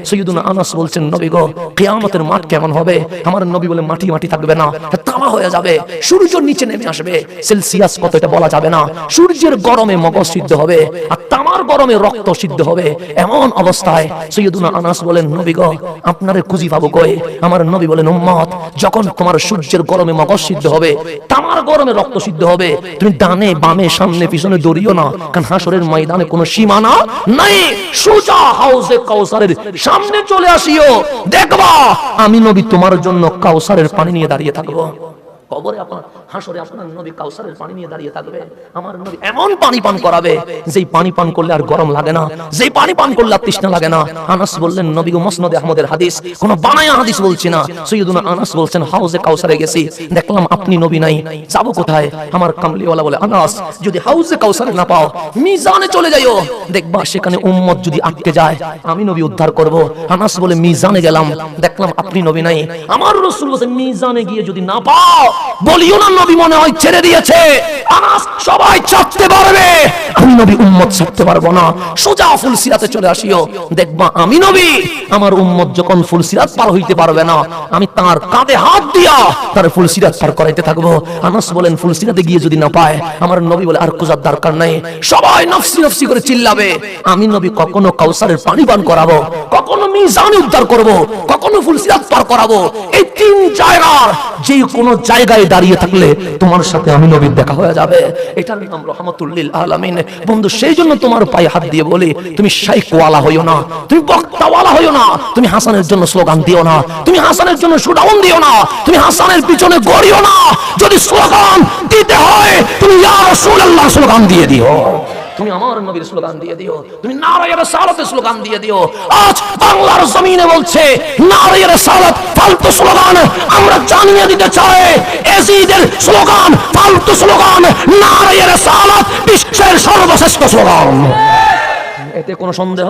সাইয়্যিদুনা আনাস বলছেন, নবী গো, কিয়ামতের মাঠ কেমন হবে? আমার নবী বলে, মাটি মাটি থাকবে না, তামা হয়ে যাবে, সূর্য নিচে নেমে আসবে, সেলসিয়াস কত এটা বলা যাবে না, সূর্যের গরমে মগজ সিদ্ধ হবে আর তামার গরমে রক্ত সিদ্ধ হবে। এমন অবস্থায় সাইয়্যিদুনা আনাস বলেন, নবী গো, আপনারে খুঁজি পাবো কই? আমার নবী বলেন, উম্মত, যখন তোমার সূর্যের গরমে মগজ সিদ্ধ হবে, তামার গরমে রক্ত সিদ্ধ হবে, তুমি ডানে বামে সামনে পিছনে দৌড়িও না, কারণ হাসরের ময়দানে কোনো সীমানা নাই। সোজা হাউজে কাউসারের সামনে চলে আসিও, দেখবা আমি নবী তোমার জন্য কাউসারের পানি নিয়ে দাঁড়িয়ে থাকবো। কবরে আপনার, হাসরে আপনার নবী কাউসারের পানি নিয়ে দাঁড়িয়ে থাকবে। আমার নবী এমন পানি পান করাবে, যেই পানি পান করলে আর গরম লাগে না, যেই পানি পান করলে আর তৃষ্ণা লাগে না। আনাস বললেন, নবী গো, মুসনাদে আহমদের হাদিস, কোন বানায়া হাদিস বলছি না। সাইয়্যিদুনা আনাস বলছেন, হাউজে কাউসারে গেছি, দেখলাম আপনি নবী নাই, যাবো কোথায়? আমার কামলিওয়ালা বলে, আনাস, যদি হাউজে কাউসারে না পাও, মিজানে চলে যাইও, দেখবা সেখানে উম্মত যদি আটকে যায়, আমি নবী উদ্ধার করব। আনাস বলে, মিজানে গেলাম, দেখলাম আপনি নবী নাই। আমার রাসূল বলেন, মিজানে গিয়ে যদি না পাও, বলিও না নবী মনে হয় ছেড়ে দিয়েছে। আনাস, সবাই চাপতে পারবে, আমি নবী উম্মত ছাড়তে পারবো না। সোজা ফুলসিরাতে চলে আসিও, দেখবা আমি নবী, আমার উম্মত যখন ফুলসিরাত পার হইতে পারবে না, আমি তার কাঁধে হাত দিয়া তার ফুলসিরাত পার করাইতে থাকবো। আনাস বলেন, ফুলসিরাতে গিয়ে যদি না পায়, আমার নবী বলে, আর খোঁজার দরকার নাই, সবাই নফসি নফসি করে চিল্লাবে। আমি নবী কখনো কাউসারের পানি পান করাবো, কখনো মিজান উদ্ধার করব, কখনো ফুলসিরাত পার করাবো। এই তিন জায়গার যে কোনো জায়গায় দাঁড়িয়ে থাকলে তোমার সাথে আমি নবীর দেখা হয়ে যাবে। এটার নাম রাহমাতুল লিল আলামিন। বন্ধু, সেই জন্য তোমার পায়ে হাত দিয়ে বলি, তুমি শাইখওয়ালা হইও না, তুমি বক্তাওয়ালা হইও না, তুমি হাসানের জন্য স্লোগান দিও না, তুমি হাসানের জন্য শুডাউন দিও না, তুমি হাসানের পিছনে গড়িও না। যদি স্লোগান দিতে হয়, তুমি ইয়া রাসূলুল্লাহ স্লোগান দিয়ে দিও, তুমি আমার নবীর স্লোগান দিয়ে দিও, তুমি নারায়ে রিসালাতের স্লোগান দিয়ে দিও। আজ বাংলার জমিনে বলছে নারায়ে রিসালাত ফালতু স্লোগান, আমরা জানিয়ে দিতে চাই, এজিদের স্লোগান ফালতু স্লোগান, নারায়ে রিসালাত বিশ্বের সর্বশ্রেষ্ঠ স্লোগান, এতে কোনো সন্দেহ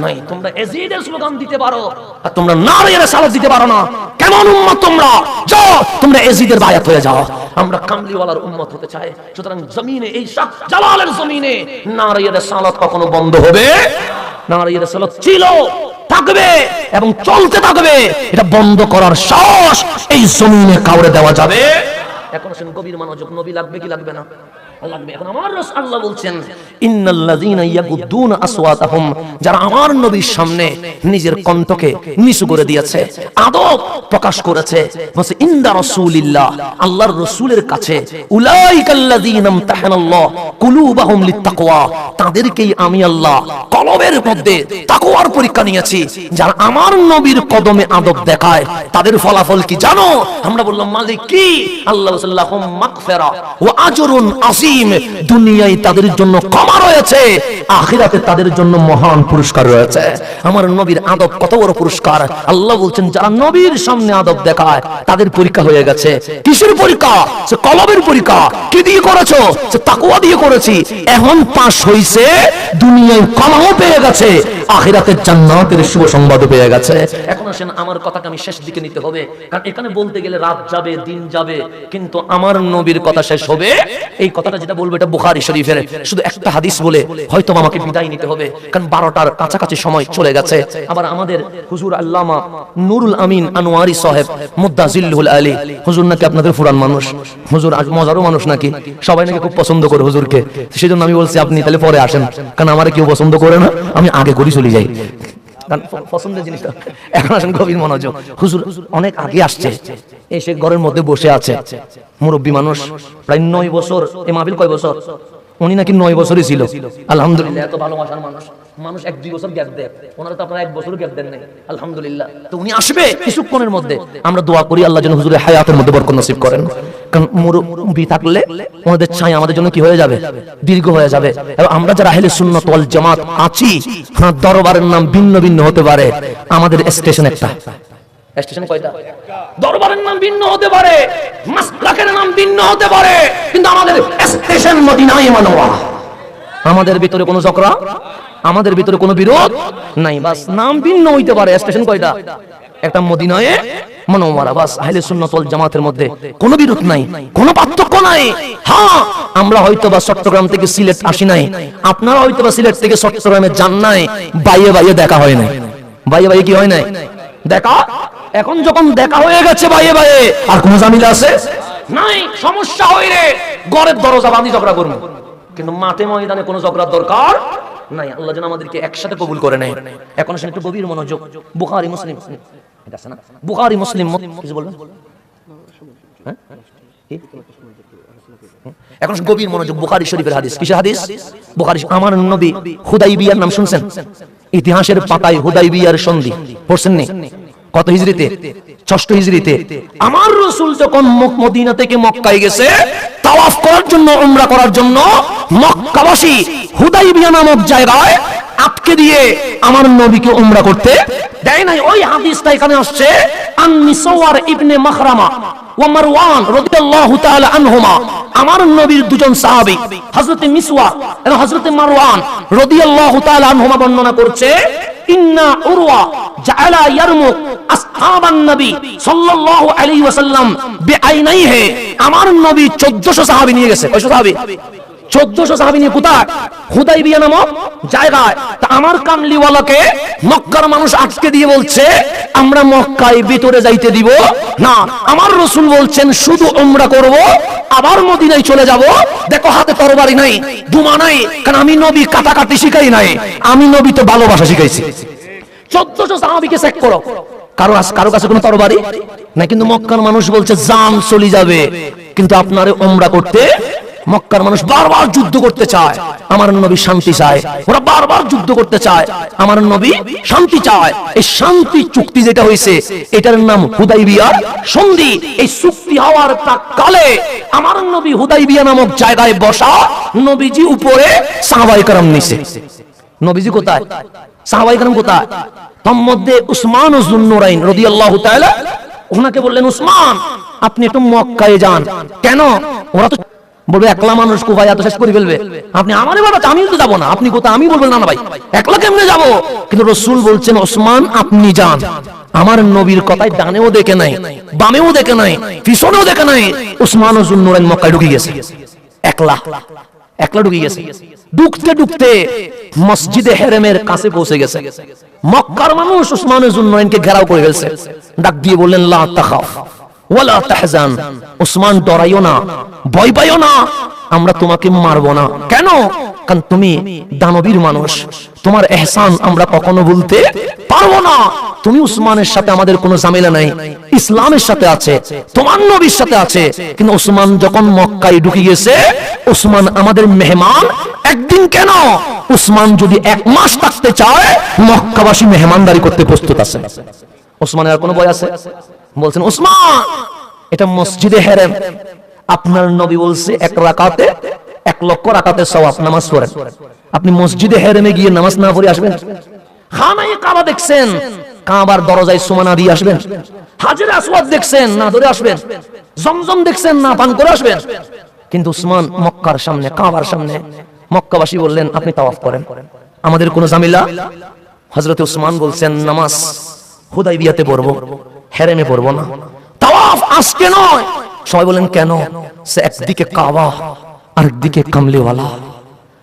নাই। তোমরা এজিদের স্লোগান দিতে পারো, আর তোমরা নারায়ে রিসালাত দিতে পারো না। কেমন উম্মত তোমরা? যাও, তোমরা এজিদের বায়াত হয়ে যাও। আমরা কামলিওয়ালার উম্মত হতে চাই। সুতরাং জমিনে, এই শাহ জালালের জমিনে নারায়ে রিসালাত কখনো বন্ধ হবে? নারায়ে রিসালাত ছিল, থাকবে এবং চলতে থাকবে। এটা বন্ধ করার সাহস এই জমিনে কাউরে দেওয়া যাবে? এখন আসেন গভীর মনোযোগ, নবী লাগবে কি লাগবে না? লাগবে। এখন আমার রাসূল আল্লাহ বলছেন, ইন্নাল্লাযীনা ইয়াগুদ্দুনা আসওয়াতাহুম, যারা আমার নবীর সামনে নিজের কণ্ঠকে নিচু করে দিয়েছে, আদব প্রকাশ করেছে, বলছে ইনদা রাসূলিল্লাহ, আল্লাহর রাসূলের কাছে, উলাইকাল্লাযীনা ইমতাহানাল্লাহ কুলুবাহুম লিত্তাকওয়া, তাদেরকেই আমি আল্লাহ কলবের মধ্যে তাকওয়ার পরীক্ষা নিয়েছি। যারা আমার নবীর কদমে আদব দেখায়, তাদের ফলাফল কি জানো? আমরা বললাম, মালিক কি? আল্লাহ সাল্লাল্লাহু মাগফিরা ওয়া আজরুন আযীম, দুনিয়ায় তাদের জন্য ক্ষমা রয়েছে, আখিরাতে তাদের জন্য মহান পুরস্কার রয়েছে। আমার নবীর আদব কত বড় পুরস্কার! আল্লাহ বলছেন, যারা নবীর সামনে আদব দেখায়, তাদের পরীক্ষা হয়ে গেছে। কিসের পরীক্ষা? সে কলবের পরীক্ষা। কি দিয়ে করেছো? সে তাকওয়া দিয়ে করেছি। এখন পাস হইছে, দুনিয়ায় ক্ষমাও পেয়ে গেছে, আখিরাতের জান্নাতের শুভ সংবাদও পেয়ে গেছে। এখন আসেন, আমার কথাকে আমি শেষ দিকে নিতে হবে, কারণ এখানে বলতে গেলে রাত যাবে, দিন যাবে, কিন্তু আমার নবীর কথা শেষ হবে। এই কথাটা যেটা বলবো, এটা বুখারী শরীফের শুধু একটা হাদিস বলে হয়তো আমাকে বিদায় নিতে হবে, কারণ 12টার কাছাকাছি সময় চলে গেছে। আবার আমাদের হুজুর আল্লামা নুরুল আমিন আনোয়ারি সাহেব মুদ্দাজিল্লুল আলী, হুজুর নাকি আপনাদের পুরান মানুষ, হুজুর আজ মজারও মানুষ নাকি, সবাই নাকি খুব পছন্দ করে হুজুরকে। সেজন্য আমি বলছি, আপনি তাহলে পরে আসেন, কারণ আমারে কেউ পছন্দ করে না, আমি আগে করে চলে যাই, পছন্দের জিনিসটা। এখন আসেন গভীর মনোযোগ। হুজুর অনেক আগে আসছে, এসে ঘরের মধ্যে বসে আছে, মুরব্বী মানুষ, প্রায় 9 বছর। এই মাহফিল কয় বছর? উনি নাকি 9 বছরই ছিল। আলহামদুলিল্লাহ, এত ভালোবাসার মানুষ। মানুষ 1-2 বছর গ্যাপ দেয়, ওনারা তো আপনারা 1 বছর গ্যাপ দেন নাই। আলহামদুলিল্লাহ। তো উনি আসবে কিছুক্ষণের মধ্যে। আমরা দোয়া করি আল্লাহ যেন হুজুরের হায়াতের মধ্যে বরকত নসিব করেন, কারণ মুরব্বি থাকলে ওনাদের ছায়া আমাদের জন্য কি হয়ে যাবে? দীর্ঘ হয়ে যাবে। এবং আমরা যারা আহলে সুন্নাত ওয়াল জামাত আছি, হ্যাঁ, দরবারের নাম ভিন্ন ভিন্ন হতে পারে, আমাদের স্টেশন একটা। স্টেশন কয়টা? দরবারের নাম ভিন্ন হতে পারে, মাসলাকের নাম ভিন্ন হতে পারে, কিন্তু আমাদের স্টেশন মদিনায়ে মানওয়া। আমাদের ভিতরে কোনো ঝগড়া, আমাদের ভিতরে কোনো বিরোধ নাই, বাস নাম ভিন্ন হইতে পারে। স্টেশন কয়টা? একটা, মদিনায়ে মানওয়ারা, বাস। আহলে সুন্নাত ওয়াল জামাতের মধ্যে কোনো বিরোধ নাই, কোনো পার্থক্য নাই। হ্যাঁ, আমরা হয়তোবা চট্টগ্রাম থেকে সিলেট আসি নাই, আপনারা হয়তোবা সিলেট থেকে চট্টগ্রামে যান নাই, বাইয়ে বাইয়ে দেখা হয় নাই। ভাইয়ে ভাইয়ে কি হয় নাই দেখা? এখন যখন দেখা হয়ে গেছে ভাইয়ে ভাইয়ে, আর কোন জামিলা আছে নাই? সমস্যা হই রে ঘরের দরজা বাঁধি ঝগড়া করবো, কিন্তু মাঠে ময়দানে কোনো ঝগড়ার দরকার নাই। আল্লাহ যেন আমাদেরকে একসাথে কবুল করে নেয়। এখন আসলে একটু গভীর মনোযোগ। বুখারী মুসলিম, এটা আছে না? বুখারী মুসলিম কিছু বলবেন? হ্যাঁ, এখন গভীর মনোযোগ। বুখারী শরীফের হাদিস। কিসের হাদিস? বুখারী। আমার নবী হুদাইবিয়ার নাম শুনছেন? ইতিহাসের পাতায় হুদাইবিয়ার সন্ধি পড়ছেন নি? কত হিজরিতে? 6 হিজরিতে। আমার রাসূল যখন মদিনা থেকে মক্কায় গেছে তাওয়াফ করার জন্য, উমরা করার জন্য, মক্কাবাসী হুদাইবিয়া নামক জায়গায় আটকে দিয়ে আমার নবীকে উমরা করতে দেয় নাই। ওই হাদিসটা এখানে আসছে, আন মিসওয়ার ইবনে মাখরামা ওয়া মারওয়ান রাদিয়াল্লাহু তাআলা আনহুমা। আমার নবীর দুজন সাহাবী হযরত মিসওয়ার এবং হযরত মারওয়ান রাদিয়াল্লাহু তাআলা আনহুমা বর্ণনা করছে, ইন্না উরওয়া জাআলা ইয়ারমু আসহাবান নবী সাল্লাল্লাহু আলাইহি ওয়াসাল্লাম বিআইনাইহি। আমার নবী 1400 সাহাবী নিয়ে গেছে। কয়শো সাহাবী? 1400 সাহাবী নিয়ে কোথায়? হুদাইবিয়া নামক জায়গায়। তা আমার কামলিওয়ালাকে মক্কার মানুষ আটকে দিয়ে বলছে, আমরা মক্কায় ভিতরে যাইতে দিব না। আমার রাসূল বলছেন শুধু উমরা করব, আবার মদিনায় চলে যাব। দেখো হাতে তরবারি নাই, দুমা নাই, কারণ আমি নবী কাটাকাটি শিখাই নাই, আমি নবী তো ভালোবাসা শিখাইছি। 1400 সাহাবীকে চেক করো, কারো কাছে কোনো তরবারি নাই, কিন্তু মক্কার মানুষ বলছে জান চলে যাবে, কিন্তু আপনারে উমরা করতে মক্কার মানুষ বারবার যুদ্ধ করতে চায়, আমার নবী শান্তি চায়। ওরা বারবার যুদ্ধ করতে চায়, আমার নবী শান্তি চায়। এই শান্তি চুক্তি যেটা হয়েছে এটার নাম হুদাইবিয়ার সন্ধি। এই চুক্তি হওয়ার প্রাক্কালে আমার নবী হুদাইবিয়া নামক জায়গায় বসা, নবীজি উপরে সাহাবায়ে কেরাম নিচে। নবীজি কোথায়? সাহাবায়ে কেরাম কোথায়? তার মধ্যে উসমান যুন্নুরাইন রাদিয়াল্লাহু তাআলা, ওনাকে বললেন উসমান আপনি একটু মক্কায় যান। কেন? ওরা তো বলবে একলা মানুষ কোথায় এত শেষ করে ফেলবে, আপনি আমারে বাবা, আমি তো যাবো না। আপনি কোথায়? আমি বলবো না না ভাই, একলা কেমনে যাবো? কিন্তু রাসূল বলছেন ওসমান আপনি যান। আমার নবীর কথায় ডানেও দেখে নাই, বামেও দেখে নাই, পিছনেও দেখে নাই, উসমান যুন্নুরাইন মক্কায় ঢুকে গেছে। একলা ঢুকে গেছে। ঢুকতে ঢুকতে মসজিদে হেরেমের কাছে পৌঁছে গেছে। মক্কার মানুষ উসমান যুন্নুরাইনকে ঘেরাও করে ফেলছে। ডাক দিয়ে বললেন লা তাখাফ ওয়ালা তাহজান, উসমান ডরাইও না, ভয় পাইও না, আমরা তোমাকে মারবো না। কেন? কারণ তুমি দানবীর মানুষ, তোমার ইহসান আমরা কখনো ভুলতে পারবো না। তুমি উসমানের সাথে আমাদের কোনো ঝামেলা নাই, ইসলামের সাথে আছে, তোমার নবীর সাথে আছে। কিন্তু উসমান যখন মক্কায় ঢুকে গেছে, উসমান আমাদের মেহমান। একদিন কেন, উসমান যদি 1 মাস থাকতে চায় মক্কাবাসী মেহমানদারি করতে প্রস্তুত আছে। উসমানের আর কোনো ভয় আছে? বলছেন উসমান এটা মসজিদে হেরেম, আপনার নবী বলছে 1 রাকাতে 1 লক্ষ রাকাতের সওয়াব, নামাজ পড়েন। আপনি মসজিদে হেরেমে গিয়ে নামাজ না পড়ে আসবেন? খানায়ে কাবা দেখছেন, কাবার দরজায় সুমানা দিয়ে আসবেন? হাজরে আসওয়াদ দেখছেন, না ধরে আসবেন? জমজম দেখছেন, না পান করে আসবেন? কিন্তু উসমান মক্কার সামনে, কাবার সামনে, মক্কাবাসী বললেন আপনি তাওয়াফ করেন, আমাদের কোনো ঝামেলা। হযরত উসমান বলছেন নামাজ হুদাইবিয়াতে পড়বো, হেরেমে পড়বো না, তাওয়াফ আজকে নয়। সবাই বলেন কেন? সে একদিকে কাবা আরেকদিকে কামলিওয়ালা,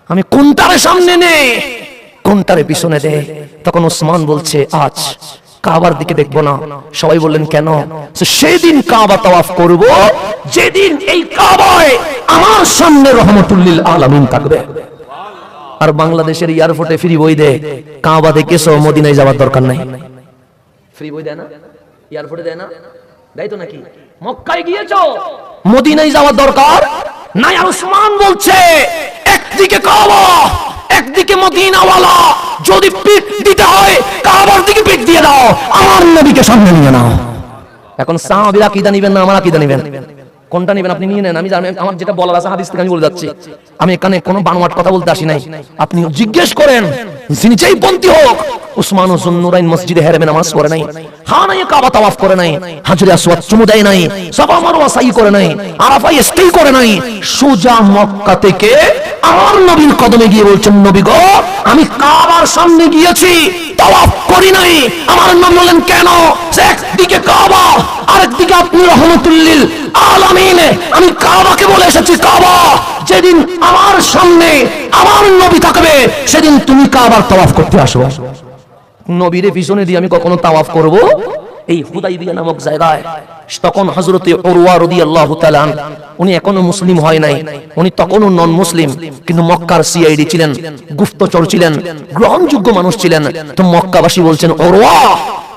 আমি কোনটারে সামনে নে কোনটারে পিছনে দে। তখন উসমান বলছে আজ কাবার দিকে দেখবো না। সবাই বললেন কেন? সেদিন কাবা তাওয়াফ করব যেদিন এই কাবায় আমার সামনে রহমতুল্লিল আলামিন থাকবে। আর বাংলাদেশের এয়ারপোর্টে ফ্রি বই দেয়, কাবা দেখেছো মদিনায় যাওয়ার দরকার নাই। ফ্রি বই দেয় না, এয়ারপোর্টে দেয় না, দেয় তো নাকি? মক্কায় গিয়েছো, মদিনায় যাওয়ার দরকার নাই। আর উসমান বলছে একদিকে কাবা একদিকে মদিনাওয়ালা, যদি পিঠ দিতে হয় কাবার দিকে পিঠ দিয়ে দাও, আমার নবীকে সামনে নিয়ে নাও। এখন সাহাবীরা আকীদা নেবেন না আমার আকীদা নেবেন? কোনটা নেবেন? আপনি নিয়ে নেন, আমি জানি আমার যেটা বলার আছে হাদিস থেকে আমি বলে যাচ্ছি। আমি এখানে কোনো বানোয়াট কথা বলতে আসি নাই। আপনি জিজ্ঞেস করেন যিনি যেই পন্থী হোক, উসমান যুন্নুরাইন মসজিদে হেরেমে নামাজ পড়ে নাই, খানায়ে কাবা তাওয়াফ করে নাই, হাজরে আসওয়াদ চুমু দেয় নাই, সাফা মারওয়া সাই করে নাই, আরাফায় স্টে করে নাই, সোজা মক্কা থেকে আমার নবীর কদমে গিয়ে বলছেন নবী গো আমি কাবার সামনে গিয়েছি, তাওয়াফ করি নাই। আমার নবী বলেন কেন? একদিকে কাবা আরেকদিকে আপনি রহমতুল্লিল আলামিন। আমি কাবাকে বলে এসেছি কাবা, যেদিন আমার সামনে আমার নবী থাকবে সেদিন তুমি কাবার তাওয়াফ করতে আসো। নবীর পিছনে দিয়ে আমি কখনো তাওয়াফ করব? এই হুদাইবিয়া নামক জায়গায় তখন হযরতে উরওয়া রাদিয়াল্লাহু তাআলা উনি এখনো মুসলিম হয় নাই, উনি তখনও নন মুসলিম, কিন্তু মক্কার সিআইডি ছিলেন, গুপ্তচর ছিলেন, গ্রহণযোগ্য মানুষ ছিলেন। তো মক্কাবাসী বলছেন, উরওয়া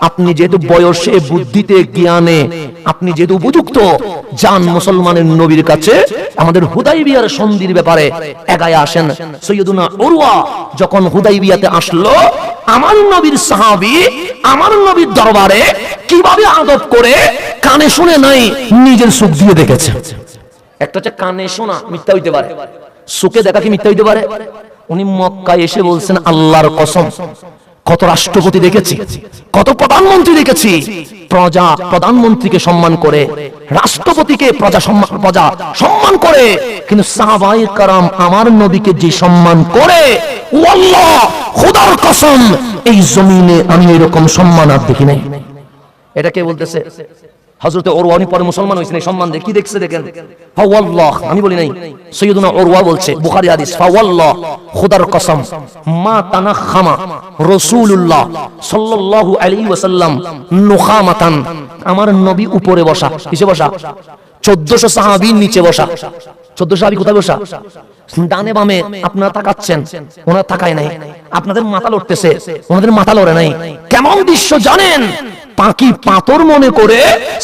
আপনি যেহেতু বয়সে, বুদ্ধিতে, জ্ঞানে আপনি যেহেতু উপযুক্ত, যান মুসলমানের নবীর কাছে আমাদের হুদাইবিয়ার সন্ধির ব্যাপারে এগায় আসেন। সৈয়দুনা উরওয়া যখন হুদাইবিয়াতে আসলো, আমার নবীর সাহাবী আমার নবীর দরবারে কিভাবে আদব করে, কানে শুনে নাই, নিজের চোখ দিয়ে দেখেছে। একটা হচ্ছে কানে শোনা, মিথ্যা হইতে পারে, চোখে দেখা কি মিথ্যা হইতে পারে? উনি মক্কায় এসে বলছেন, আল্লাহর কসম কত রাষ্ট্রপতি দেখেছি, কত প্রধানমন্ত্রী দেখেছি, প্রধানমন্ত্রীকে সম্মান করে, রাষ্ট্রপতিকে প্রজা সম্মান করে, কিন্তু সাহাবায়ে কেরাম আমার নবীকে যে সম্মান করে, ওয়াল্লাহ খোদার কসম এই জমিনে আমি এরকম সম্মান আর দেখি নাই। এটা কে বলতেছে? হযরতে উরওয়া, উনি পরে মুসলমান হয়েছেন এই সম্মান দেখে। কি দেখছে দেখেন, ফাওয়াল্লাহ, আমি বলি নাই, সাইয়্যিদুনা উরওয়া বলছে, বুখারী হাদিস, ফাওয়াল্লাহ খোদার কসম মা তানাখামা রাসূলুল্লাহ সাল্লাল্লাহু আলাইহি ওয়াসাল্লাম নুখামাতান, আমার নবী উপরে বসা, কিসে বসা? 1400 সাহাবী নিচে বসা। 1400 সাহাবী কোথায় বসা? ডানে বামে আপনারা তাকাচ্ছেন, ওনারা তাকায় নাই। আপনাদের মাথা লড়তেছে, ওনাদের মাথা লড়ে নাই। কেমন দৃশ্য জানেন? পাখি পাথর মনে করে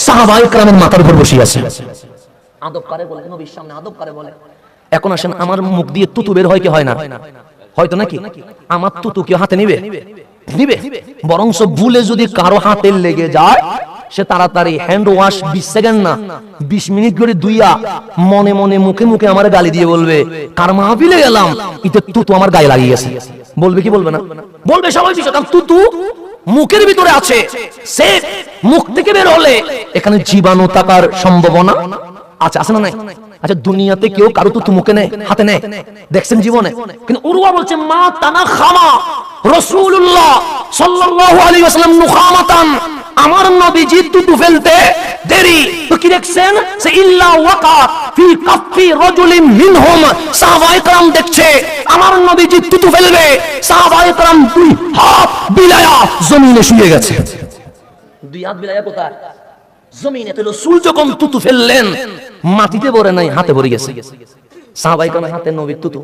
সাহাবায়ে কেরামের মাথার উপর বসে আছে। আদব করে বলে, নবীর সামনে আদব করে বলে। এখন আসেন, আমার মুখ দিয়ে তুতু বের হয় কি হয় না? হয়তো নাকি আমার তুতু কি হাতে নিবে? নিবে। বরংস ভুলে যদি কারো হাতে লেগে যায়, সে তাড়াতাড়ি হ্যান্ড ওয়াশ 20 সেকেন্ড না 20 মিনিট করে দুইয়া মনে মনে মুখে মুখে আমার গালি দিয়ে বলবে, কার মাহফিলে গেলাম, ইতে তুতু আমার গায়ে লাগিয়ে গেছে। বলবে কি বলবে না? বলবে সবাই, কারণ তুতু মুখের ভিতরে আছে, সে মুখ থেকে বের হলে এখানে জীবাণু থাকার সম্ভাবনা আছে, আছে না নাই? আচ্ছা, দুনিয়াতে কেউ কারো তুতু মুখে নেয়, হাতে নেয় দেখছেন জীবনে? কিন্তু উরওয়া বলছে, মা তানাখামা রাসূলুল্লাহ সাল্লাল্লাহু আলাইহি ওয়াসাল্লাম নুখামাতান, আমার নবীজি তুতু ফেলতে দেরি। তো কি দেখছেন? সে ইল্লা ওয়াকাত ফি কাফি রাজুলিন মিনহুম, সাহাবায়ে কেরাম দেখছে আমার নবীজি তুতু ফেলবে, সাহাবায়ে কেরাম দুই হাত বিলায়া জমিনে শুয়ে গেছে। দুই হাত বিলায়া কোথায়? জমিনে। তো রাসূল যখন তুতু ফেললেন, মাটিতে পড়ে নাই, হাতে পড়ে গেছে। সাহাবায়ে কেরাম হাতে নবীর তুতু।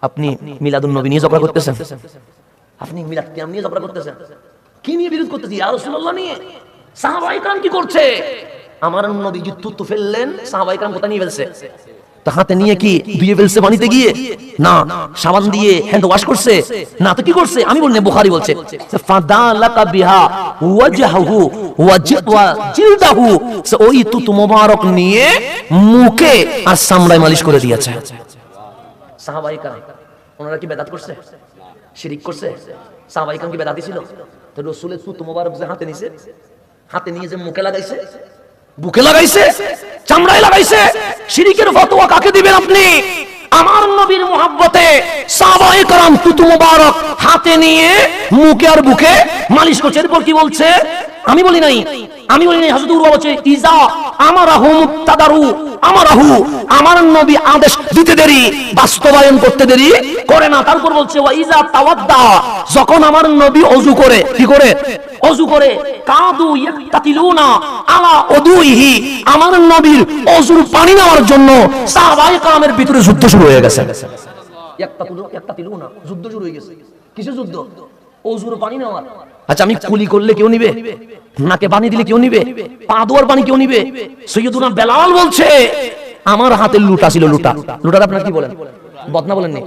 আপনি মিলাদুন নবী নিয়ে ঝগড়া করতেছেন, আপনি মিলাদ কিয়াম নিয়ে ঝগড়া করতেছেন, কি নিয়ে বিরোধ করতেছি? ইয়া রাসূলুল্লাহ নিয়ে। সাহাবায়ে কেরাম কি করছে? আমার নবীজি তুতু ফেললেন, সাহাবায়ে কেরাম কোথা নিয়ে ফেলছে? তা হাতে নিয়ে কি ধুয়ে ফেলছে পানিতে গিয়ে? না। সাবান দিয়ে হ্যান্ড ওয়াশ করছে? না। তো কি করছে? আমি বলনি, বুখারী বলছে, ফাদালাকা বিহা ওয়াজহু ওয়া জিলদাহু, ওই তুতু মোবারক নিয়ে মুখে আর চামড়ায় মালিশ করে দিয়েছে। সাহাবায়ে কেরাম ওনারা কি বেদাত করছে? শিরিক করছে? সাহাবায়ে কেরাম কি বেদাতি ছিল? তো রাসূলের তুতু মোবারক যে হাতে নিছে, হাতে নিয়ে যে মুখে লাগাইছে, বুকে লাগাইছে, চামড়ায় লাগাইছে, শিরিকের ফতোয়া কাকে দিবেন আপনি? আমার নবীর মুহাব্বতে সাহাবায়ে কেরাম তুতু মোবারক হাতে নিয়ে মুখে আর বুকে মালিশ করছে। এরপর কি বলছে? আমি বলি নাই, হযরত উরওয়া বলছে, ইজা আমারাহু মুক্তাদারু আমারাহু, আমার নবী আদেশ দিতে দেরি, বাস্তবায়ন করতে দেরি করে না। তারপর বলছে, ওয়া ইজা তাওয়াদ্দা, যখন আমার নবী ওযু করে, কি করে? ওযু করে, কাদু ইয়াকতাতিলুনা আলা উদুইহি, আমার নবীর ওযুর পানি নেওয়ার জন্য সাহাবায়ে কেরামের ভিতরে যুদ্ধ শুরু হয়ে গেছে। ইয়াকতাতিলুনা, যুদ্ধ শুরু হয়ে গেছে। কিসের যুদ্ধ? ওযুর পানি নেওয়ার। আচ্ছা, আমি কুলি করলে কেউ নিবে? নাকে পানি দিলে কেউ নিবে? পা ধোয়ার পানি কেউ নিবে? সৈয়দুনা বেলাল বলছে, আমার হাতে লুটা ছিল। লুটার আপনারা কি বলেন? বদনা বলেননি?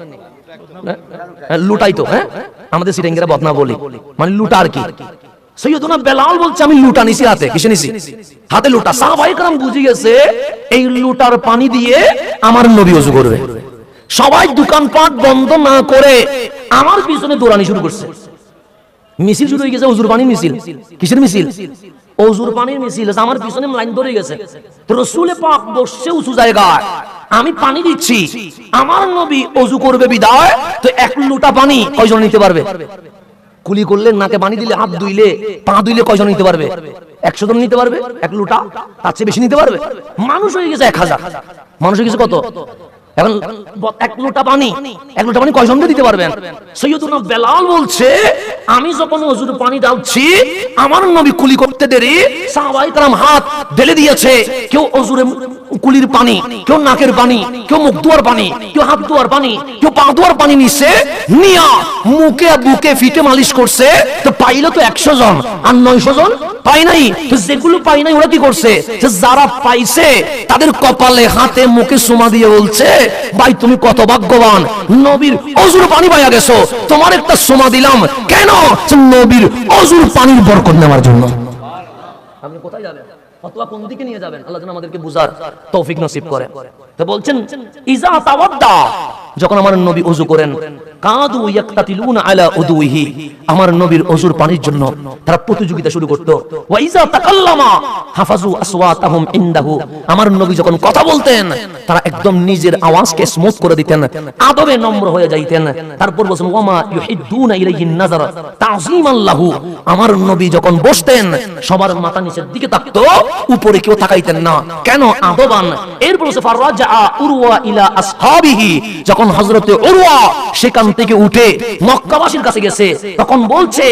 লুটাই তো, হ্যাঁ আমাদের সিরিঙ্গিরা বদনা বলি, মানে লুটা আর কি। সৈয়দুনা বেলাল বলছে, আমি লুটা নিছি হাতে। কিসে নিছি? হাতে লুটা। সাহাবায়ে কেরাম বুঝে গেছে এই লুটার পানি দিয়ে আমার নবী ওযু করবে। সবাই দোকানপাট বন্ধ না করে আমার পিছনে দৌড়ানি শুরু করছে। মিছিল শুরু হয়ে গেছে, ওযুর পানির মিছিল। কিসের মিছিল? ওযুর পানির মিছিল। আমার পিছনে লাইন ধরে গেছে। তো রাসূল পাক বসে উঁচু জায়গায়, আমি পানি দিচ্ছি, আমার নবী ওযু করবে বিদায়। তো এক লোটা পানি কয়জন নিতে পারবে? কুলি করলে, নাকে পানি দিলে, হাত ধুইলে, পা ধুইলে কয়জন নিতে পারবে? 100 জন নিতে পারবে এক লোটা? তার চেয়ে বেশি নিতে পারবে? মানুষ হয়ে গেছে 1000। মানুষ হয়ে গেছে কত? এখন এক লোটা পানি কয়জনকে দিতে পারবেন? সৈয়দুনা বেলাল বলছে, আমি যখন ওযুর পানি ঢালছি, আমার নবী কুলি করতে দেরি, সাহাবায়ে কেরাম হাত ঢেলে দিয়েছে। কেউ ওযুরে কুলির পানি, কেউ নাকের পানি, কেউ মুখ ধোয়ার পানি, কেউ হাত ধোয়ার পানি, কেউ পা ধোয়ার পানি নিছে, নিয়া মুখে বুকে ফিটে মালিশ করছে। তো পাইলো তো 100 জন, আর 900 জন পাই নাই। তো যেগুলো পাই নাই ওরা কি করছে? যারা পাইছে তাদের কপালে হাতে মুখে চুমা দিয়ে বলছে, ভাই তুমি কত ভাগ্যবান, নবীর ওযুর পানি পাইয়া গেছো, তোমার একটা চুমা দিলাম। কেন? নবীর ওযুর পানির বরকত নেওয়ার জন্য। আপনি কোথায় যাবেন? ফতোয়া কোন দিকে নিয়ে যাবেন? আল্লাহ যেন আমাদেরকে বুঝার তৌফিক নসিব করে। তো বলছেন, ইজা তাওয়াদ্দা, যখন আমার নবী ওযু করেন, কাদু ইয়াকতাতিলুনা আলা উদুহি, আমার নবীর ওযুর পানির জন্য তারা প্রতিযোগিতা শুরু করত। ওয়া ইজা তাকাল্লামা হাফাজু আসওয়াতাহুম ইনদাহু, আমার নবী যখন কথা বলতেন, তারা একদম নিজের আওয়াজকে স্মুথ করে দিতেন, আদবে নম্র হয়ে যাইতেন। তারপর বলেন, ওয়ামা ইউহিদ্দুনা ইলাইহিন নাযার তাযীমান লাহু, আমার নবী যখন বসতেন, সবার মাথা নিচের দিকে তাকতো, উপরে কেউ তাকাইতেন না। কেন? আদবান। এরপর বলেছে, ফারাজা উরওয়া ইলা আসহাবিহি, যখন হযরতে উরওয়া সেখান থেকে উঠে মক্কাবাসীর কাছে গেছে, তখন বলছে,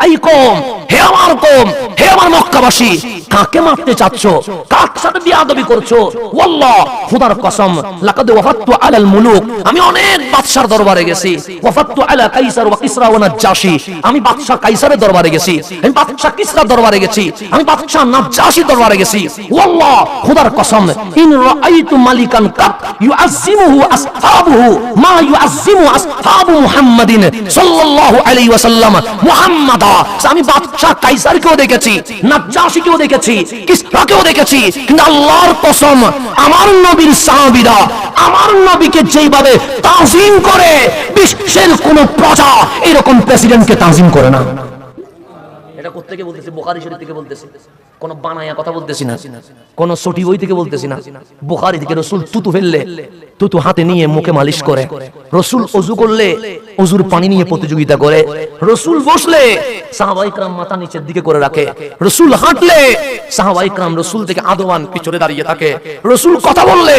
এই কওম, হে আমার কওম, হে আমার মক্কাবাসী, কাকে মারতে চাচ্ছ? কার সাথে বিয়াদবি করছো? ওয়াল্লাহ, খোদার কসম, লাকাদ ওয়াফাতু আলাল মুলুক, আমি অনেক বাদশার দরবারে গেছি। ওয়াফাতু আলা কাইসার ওয়া কিসরা ওয়া নাজাশি, আমি বাদশা কাইসারের দরবারে গেছি, আমি বাদশা কিসরার দরবারে গেছি, আমি বাদশা নাজাশির দরবারে গেছি। ওয়াল্লাহ, খোদার কসম, ইন রাআইতু মালিকান কাত ইউআযিমুহু আসহাবুহু মা ইউআযিমু আসহাবু মুহাম্মাদিন সাল্লাল্লাহু আলাইহি ওয়াসাল্লাম মুহাম্মাদা, আমি বাদশা কাইসারকেও দেখেছি, নাজাশিকেও দেখেছি, কিসরাকেও দেখেছি, কিন্তু আল্লাহর কসম, আমার নবীর সাহাবীরা আমার নবীকে যেভাবে তাজিম করে, বিশ্বের কোন প্রজা এরকম প্রেসিডেন্টকে তাজিম করে না। এটা কোথা থেকে বলতেছি? বুখারী শরীফ থেকে বলতেছি, কোন বানায়া কথা বলতেছি না, কোন সটি বই থেকে বলতেছি না। বুখারী থেকে রাসূল তুতু ফেললে তুতু হাতে নিয়ে মুখে মালিশ করে, রাসূল ওযু করলে ওযুর পানি নিয়ে প্রতিযোগিতা করে, রাসূল বসলে সাহাবায়ে কেরাম মাথা নিচের দিকে করে রাখে, রাসূল হাঁটলে সাহাবায়ে কেরাম রাসূল থেকে আদবান পিছনে দাঁড়িয়ে থাকে, রাসূল কথা বললে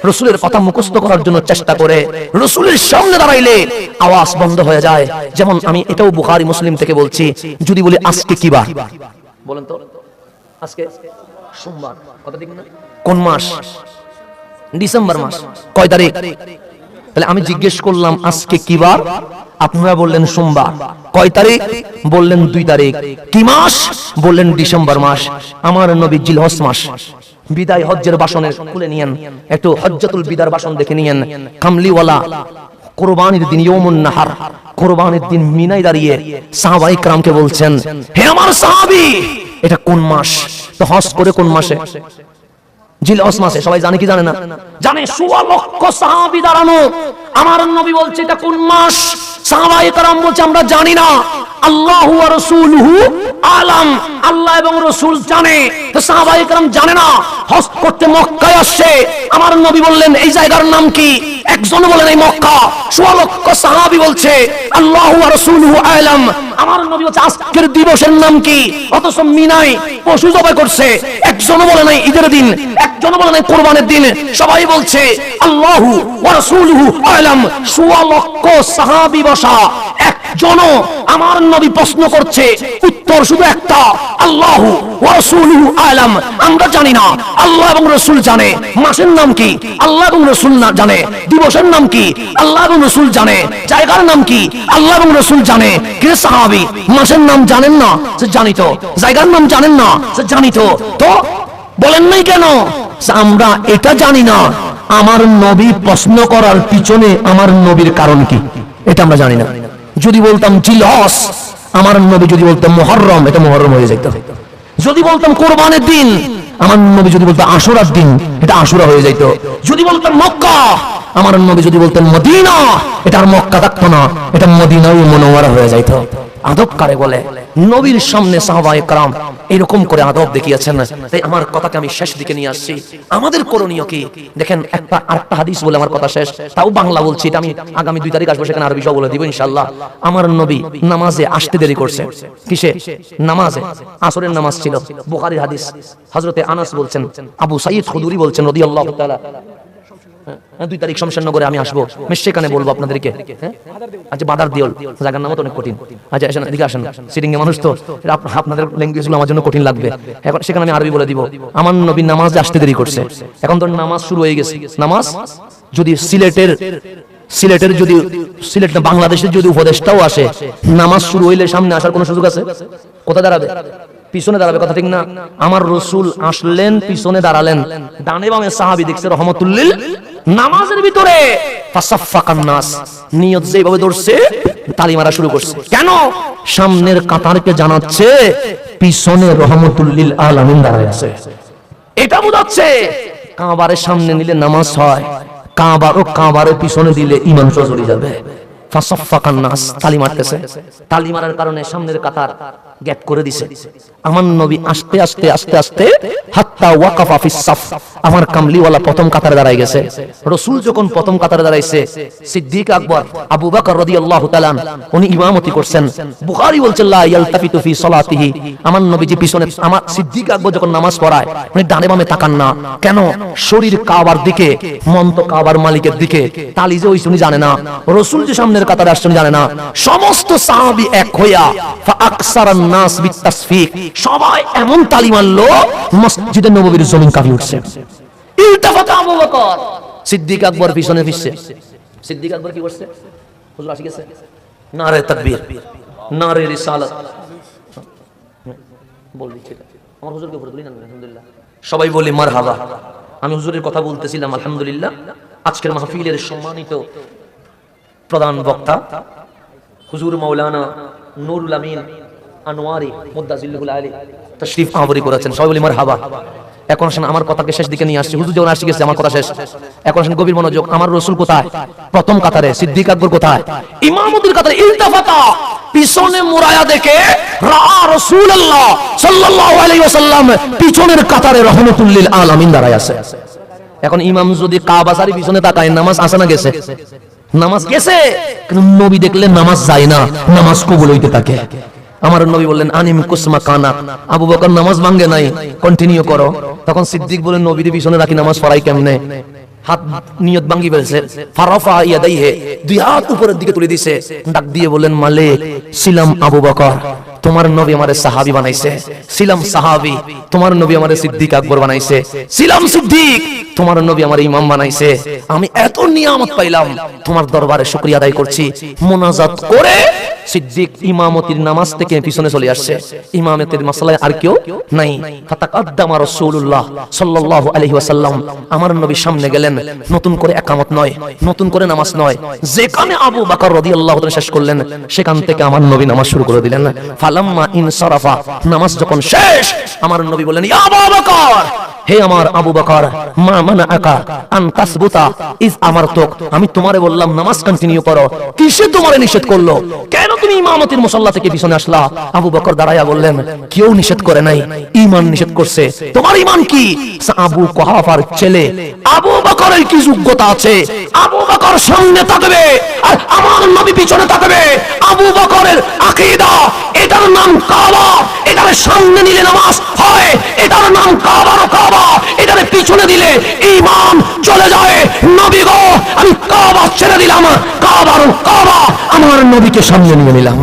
রাসূলের কথা মুখস্থ করার জন্য চেষ্টা করে, রাসূলের সামনে দাঁড়াইলে আওয়াজ বন্ধ হয়ে যায়। যেমন আমি এটাও বুখারী মুসলিম থেকে বলছি, যদি বলি আজকে কি বার বলেন তো? আজকে সোমবার, কথা ঠিক না? কোন মাস? ডিসেম্বর মাস। কয় তারিখ? তাহলে আমি জিজ্ঞেস করলাম আজকে কি বার, আপনারা বললেন সোমবার। কয় তারিখ? বললেন 2 তারিখ। কি মাস? বললেন ডিসেম্বর মাস। আমার নবী জিলহজ মাস। বিদায় হজ্জের ভাষণের খুলে নিয়েন, একটু হজ্জাতুল বিদার ভাষণ দেখে নিয়েন। কামলিওয়ালা কুরবানির দিন, ইয়াউমুন নাহার, কুরবানির দিন মিনায় দাঁড়িয়ে সাহাবায়ে কেরামকে বলছেন, হে আমার সাহাবী, এটা কোন মাস? তো হজ করে কোন মাসে? জিলহজ মাসে। সবাই জানে কি জানে না? জানে। 16 লক্ষ সাহাবী দাঁড়ানো, আমার নবী বলছে এটা কোন মাস? সাহাবায়ে কেরাম বলছে আমরা জানি না, আল্লাহু ওয়া রাসূলুহু আলাম, আল্লাহ এবং রাসূল জানে। তো সাহাবায়ে কেরাম জানে না, হজ করতে মক্কায় আসছে, আমার নবী বললেন এই জায়গার নাম কি? একজন বলেন এই মক্কা। 16 লক্ষ সাহাবী বলছে আল্লাহু ওয়া রাসূলুহু আলাম, আমার নবী বলছে আজকের দিবসের নাম কি? অথচ মিনায় পশু জবাই করছে, একজন বলে নাই ঈদের দিন, একজন বলে নাই কুরবানির দিন, সবাই বলছে আল্লাহু ওয়া রাসূলুহু আলাম। 16 লক্ষ সাহাবী বসা, একজন আমার নবী প্রশ্ন করছে, উত্তর শুধু একটা, আল্লাহু ওয়া রাসূলুহু আলাম, আমরা জানি না, আল্লাহ এবং রাসূল জানে। মাসের নাম কি? আল্লাহ এবং রাসূল না জানে। দিবসের নাম কি? আল্লাহ এবং রাসূল জানে। জায়গার নাম কি? আল্লাহ এবং রাসূল জানে। কে সাহাবী মাসের নাম জানেন না? সে জানি তো। জায়গার নাম জানেন না? সে জানি তো। তো বলেন নাই কেন? আমরা এটা জানি না, আমার নবী প্রশ্ন করার পিছনে আমার নবীর কারণ কি এটা আমরা জানি না। যদি বলতাম জিলহজ, আমার নবী যদি বলতাম মুহররম, এটা মুহররম হয়ে যেত। যদি বলতাম কুরবানির দিন, আমার নবী যদি বলতো আশুরার দিন, এটা আশুরা হয়ে যেত। যদি বলতাম মক্কা, আমার নবী যদি বলতেন মদিনা, এটা আর মক্কা থাকতো না, এটা মদিনায় মুনাওয়ারা হয়ে যেত। আদব কারে বলে? নবীর সামনে সাহাবায়ে কেরাম এরকম করে আদব দেখিয়েছেন। তাই আমার কথাকে আমি শেষ দিকে নিয়ে আসছি। আমাদের করণীয় কি দেখেন, আরেকটা হাদিস বলে আমার কথা শেষ, তাও বাংলা বলছি, এটা আমি আগামী 2 তারিখ আসবো, সেখানে আরবি সব বলে দিব ইনশাআল্লাহ। আমার নবী নামাজে আসতে দেরি করছে। কিসে? নামাজে। আসরের নামাজ ছিল। বুখারীর হাদিস, হযরতে আনাস বলছেন, আবু সাঈদ খুদরি বলছেন রাদিয়াল্লাহু তাআলা, 2 তারিখ শমশেরনগরে আমি আসবো, আমি সেখানে বলবো আপনাদেরকে। আচ্ছা বাদার দিওল জায়গার নাম তো অনেক কঠিন। আচ্ছা আসেন এদিকে আসেন, সিটিং এ মানুষ তো আপনাদের ল্যাঙ্গুয়েজ গুলো আমার জন্য কঠিন লাগবে। এখন সেখানে আমি আরবি বলে দিব। আমার নবী নামাজ আসতে দেরি করছে, এখন তো নামাজ শুরু হয়ে গেছে। নামাজ যদি সিলেটের যদি সিলেট না বাংলাদেশের যদি উপদেশটাও আসে, নামাজ শুরু হইলে সামনে আসার কোনো সুযোগ আছে? কোথায় দাঁড়াবে? পিছনে দাঁড়াবে, কথা ঠিক না? আমার রাসূল আসলেন, পিছনে দাঁড়ালেন, ডানে বামে সাহাবী দেখছে রহমাতুল্লিল নামাজের ভিতরে ফাসাফাকান নাস, নিয়ত যেভাবে ধরছে তালি মারা শুরু করছে। কেন? সামনের কাতারকে জানাচ্ছে পিছনে রহমাতুল্লিল আলামিন দাঁড়ায় আছে। এটা বোঝাচ্ছে কাবারের সামনে নিলে নামাজ হয়, কাবারের পিছনে দিলে ঈমান চলে যাবে। ফাসাফাকান নাস, তালি মারতেছে, তালি মারার কারণে সামনের কাতার গ্যাপ করে দিছে। আমার নবী আস্তে আস্তে আস্তে আস্তে হাত্তা ওয়াকাফা ফিস সাফ, আমার কামলিওয়ালা প্রথম কাতারে দাঁড়ায় গেছে। রাসূল যখন প্রথম কাতারে দাঁড়াইছে, সিদ্দিক আকবর আবু বকর রাদিয়াল্লাহু তাআলা উনি ইমামতি করছেন। বুখারী বলছে লা ইয়ালতাফিতু ফি সালাতিহি, আমার নবীজি পিছনে, আমার সিদ্দিক আকবর যখন নামাজ পড়ায় উনি ডানে বামে তাকান না। কেন? শরীর কাবার দিকে, মন তো কাবার মালিকের দিকে। তালি যে ওই উনি জানে না, রাসূল যে সামনের কাতারে আসছেন জানে না। সমস্ত সাহাবী এক হইয়া ফা আকসারান নাস বিতাসফিক, সবাই এমন তালি মারলো মসজিদে নববীর জমিন কাঁপিয়ে উঠছে। ইলতাফাত আবু বকর, সিদ্দিক আকবর পিছনে ফিরছে। সিদ্দিক আকবর কি করছে? হুজুর আসি গেছে, নারে তাকবীর, নারে রিসালাত বলবি। ঠিক আছে, আমার হুজুরকে উপরে তুলি না, আলহামদুলিল্লাহ সবাই বলি মারহাবা। আমি হুজুরের কথা বলতেছিলাম, আলহামদুলিল্লাহ আজকের মাহফিলের সম্মানিত প্রধান বক্তা হুজুর মাওলানা নুরুল আমিন আনোয়ারি মুদ্দাজিল্লুল আলী তাশরীফ আবরি করেছেন, সবাই বলি মারহাবা। এখন আসেন আমার কথাকে শেষ দিকে নিয়ে আসছি। হুজুর যখন আসি গেছে আমার কথা শেষ। এখন আসেন গভীর মনোযোগ। আমার রাসূল কোথায়? প্রথম কাতারে। সিদ্দিক আকবর কোথায়? ইমামতির কাতারে। ইলতাফাতা, পিছনে মুরায়া দেখে রাআ রাসূলুল্লাহ সাল্লাল্লাহু আলাইহি ওয়াসাল্লাম পিছনের কাতারে রহমাতুল্লিল আলামিন দাঁড়ায় আছে। এখন ইমাম যদি কাবা সারি পিছনে তাকায়, নামাজ আসে না গেছে? নামাজ গেছে, কিন্তু নবী দেখলে নামাজ যায় না, নামাজ কবুল হইতে থাকে। আমার নবী বললেন আনিম কুসমা কানা, আবু বকর নামাজ ভাঙে নাই, কন্টিনিউ করো। তখন সিদ্দিক বলেন নবীর পিছনে রাখি নামাজ পড়াই কেমনে? হাত নিয়ত ভাঙি ফেলছে, ফারাফা ইয়াদাইহি, দুই হাত উপরের দিকে তুলে দিয়েছে, ডাক দিয়ে বলেন মালিক ছিলাম আবু বকর, তোমার নবী আমারে সাহাবী বানাইছে। ছিলাম সাহাবী, তোমার নবী আমারে সিদ্দিক আকবর বানাইছে। ছিলাম সিদ্দিক, তোমার নবী আমার ইমাম বানাইছে। আমি এত নিয়ামত পাইলাম, তোমার দরবারে শুকরিয়া আদায় করছি। মোনাজাত করে সিদ্দিক ইমামতির নামাজ থেকে পিছনে চলে আসছে। ইমামতের মাসলায় আর কেউ নাই। ফাতাকাদ্দামা রাসূলুল্লাহ সাল্লাল্লাহু আলাইহি ওয়াসাল্লাম, আমার নবী সামনে গেলেন। নতুন করে একামত নয়, নতুন করে নামাজ নয়, যেখানে আবু বকর রাদিয়াল্লাহু তাআলা শেষ করলেন সেখান থেকে আমার নবী নামাজ শুরু করে দিলেন। ফালাম্মা ইনসারাফা, নামাজ যখন শেষ, আমার নবী বললেন ইয়া আবু বকর, হে আমার আবু বকর, মা মানাআকা আন তাসবুতা ইজ আমারতুক, আমি তোমারে বললাম নামাজ কন্টিনিউ করো, কিসে তোমারে নিষেধ করলো? কেন তুমি ইমামতির মুসাল্লা থেকে পিছনে আসলা? আবু বকর দাঁড়ায়া বললেন কেউ নিষেধ করে নাই, ঈমান নিষেধ করছে। তোমার ঈমান কি? আবু কুহাফার ছেলে আবু বকরের কি যোগ্যতা আছে? আবু বকর সামনে থাকবে আর আমার নবী পিছনে থাকবে। আবু বকরের আকীদা, এটার নাম কাবা, এটার সামনে নিলে নামাজ হয়, এটার নাম কাবার কাবা, এটার পিছনে দিলে ঈমান চলে যায়। নবী গো, আমি কাবা ছেড়ে দিলাম, কাবার কাবা, আমার নবীকে সামনে নিয়ে নিলাম।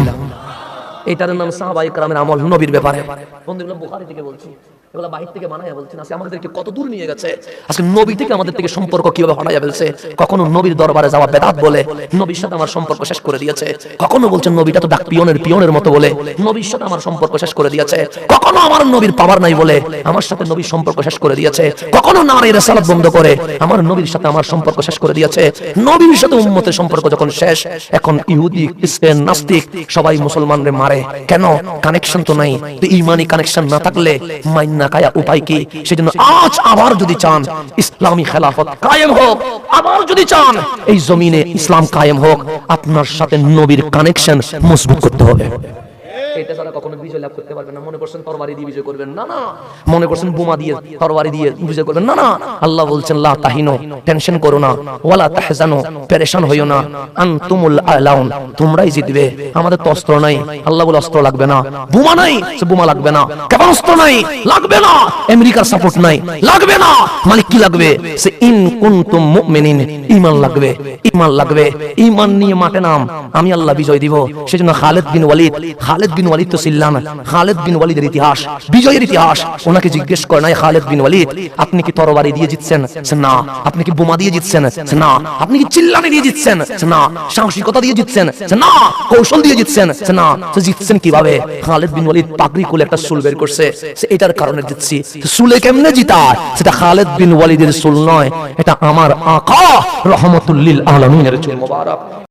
এটার নাম সাহাবায়ে কেরামের আমল নবীর ব্যাপারে। বন্ধুগুলো বুখারী থেকে বলছি, এগুলা বাহির থেকে বানায়া বলছেন। আজকে আমাদেরকে কত দূর নিয়ে গেছে। আজকে নবী থেকে আমাদের থেকে সম্পর্ক কিভাবে হটাইয়া ফেলছে। কখনো নবীর দরবারে যাওয়া বেদাত বলে নবীর সাথে আমার সম্পর্ক শেষ করে দিয়েছে। কখনো বলছেন নবীটা তো ডাক পিয়নের মতো বলে নবীর সাথে আমার সম্পর্ক শেষ করে দিয়েছে। কখনো আমার নবীর পাওয়ার নাই বলে আমার সাথে নবীর সম্পর্ক শেষ করে দিয়েছে। কখনো নারীর রিসালাত বন্ধ করে আমার নবীর সাথে আমার সম্পর্ক শেষ করে দিয়েছে। নবীর সাথে উম্মতের সম্পর্ক যখন শেষ, এখন ইহুদি, খ্রিস্টান, নাস্তিক সবাই মুসলমানরে মারে। কেন? কানেকশন তো নাই। তো ঈমানি কানেকশন না থাকলে মাইন্না কায়া উপায় কি? সেজন্য আজ আবার যদি চান ইসলামী খেলাফত কায়েম হোক, আবার যদি চান এই জমিনে ইসলাম কায়েম হোক, আপনার সাথে নবীর কানেকশন মজবুত করতে হবে। এটা ছাড়া কখনো বিজয় লাভ করতে পারবেন না। মনে করছেন তরবারি দিয়ে বিজয় করবেন, না না। মনে করছেন বোমা দিয়ে তরবারি দিয়ে বিজয় করবেন, না না। আল্লাহ বলছেন লা তাহিনু, টেনশন করো না, ওয়ালা তাহজানু, পেরেশান হইও না, আনতুমুল আলাউন, তোমরাই জিতবে। আমাদের তো অস্ত্র নাই, আল্লাহ বলে অস্ত্র লাগবে না। বোমা নাই, সে বোমা লাগবে না। ক্ষেপণাস্ত্র নাই, লাগবে না। আমেরিকার সাপোর্ট নাই, লাগবে না। মালিক কি লাগবে? সে ইন কুনতুম মুমিনিন, ঈমান লাগবে, ঈমান লাগবে। ঈমান নিয়ে মাঠে নাম, আমি আল্লাহ বিজয় দিব। সেজন্য খালিদ বিন ওয়ালিদ তো ছিলেন, খালিদ বিন ওয়ালিদের ইতিহাস, বিজয়ের ইতিহাস। ওনাকে জিজ্ঞেস করে নাই খালিদ বিন ওয়ালিদ, আপনি কি তরবারি দিয়ে জিতছেন? না। আপনি কি বোমা দিয়ে জিতছেন? না। আপনি কি চিল্লানি দিয়ে জিতছেন? না। সাহসিকতা দিয়ে জিতছেন? না। কৌশল দিয়ে জিতছেন? না। তো জিতছেন কিভাবে? খালিদ বিন ওয়ালিদ পাগড়ি খুলে একটা চুল বের করছে, এটার কারণে জিতছি। চুলে কেমনে জিতায়? সেটা খালিদ বিন ওয়ালিদের চুল নয়, এটা আমার আকা রহমতুল লিল আলামিনের চুল মোবারক।